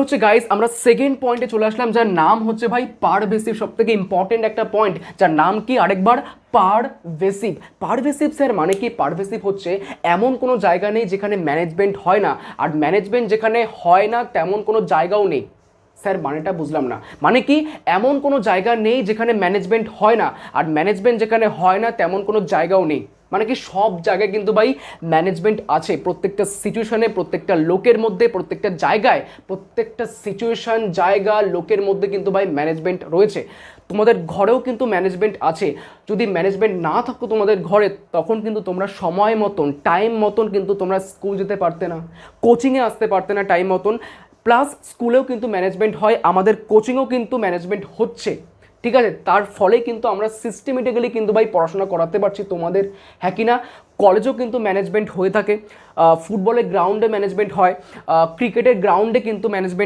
হচ্ছে গাইস আমরা সেকেন্ড পয়েন্টে চলে আসলাম, যার নাম হচ্ছে ভাই পারভেসিভ। সব থেকে ইম্পর্টেন্ট একটা পয়েন্ট, যার নাম কি আরেকবার, পারভেসিভ। পারভেসিভ স্যার মানে কি? পারভেসিভ হচ্ছে এমন কোনো জায়গা নেই যেখানে ম্যানেজমেন্ট হয় না, আর ম্যানেজমেন্ট যেখানে হয় না তেমন কোনো জায়গাও নেই। স্যার মানেটা বুঝলাম না। মানে কি? এমন কোনো জায়গা নেই যেখানে ম্যানেজমেন্ট হয় না, আর ম্যানেজমেন্ট যেখানে হয় না তেমন কোনো জায়গাও নেই। মানে কি সব জায়গায় কিন্তু ভাই ম্যানেজমেন্ট আছে, প্রত্যেকটা সিচুয়েশনে, প্রত্যেকটা লোকের মধ্যে, প্রত্যেকটা জায়গায়, প্রত্যেকটা সিচুয়েশন, জায়গা, লোকের মধ্যে কিন্তু ভাই ম্যানেজমেন্ট রয়েছে। তোমাদের ঘরেও কিন্তু ম্যানেজমেন্ট আছে। যদি ম্যানেজমেন্ট না থাকতো তোমাদের ঘরে, তখন কিন্তু তোমরা সময় মতন, টাইম মতন কিন্তু তোমরা স্কুল যেতে পারতে না, কোচিংয়ে আসতে পারতে না টাইম মতন। প্লাস স্কুলেও কিন্তু ম্যানেজমেন্ট হয়, আমাদের কোচিংয়েও কিন্তু ম্যানেজমেন্ট হচ্ছে, ঠিক আছে? তার ফলে কিন্তু আমরা সিস্টেমেটিক্যালি কিন্তু ভাই পড়াশোনা করাতে পারছি তোমাদের, হ্যাঁ কি না? কলেজেও কিন্তু ম্যানেজমেন্ট হয়ে থাকে, ফুটবলের গ্রাউন্ডে ম্যানেজমেন্ট হয়, ক্রিকেটের গ্রাউন্ডে কিন্তু ম্যানেজমেন্ট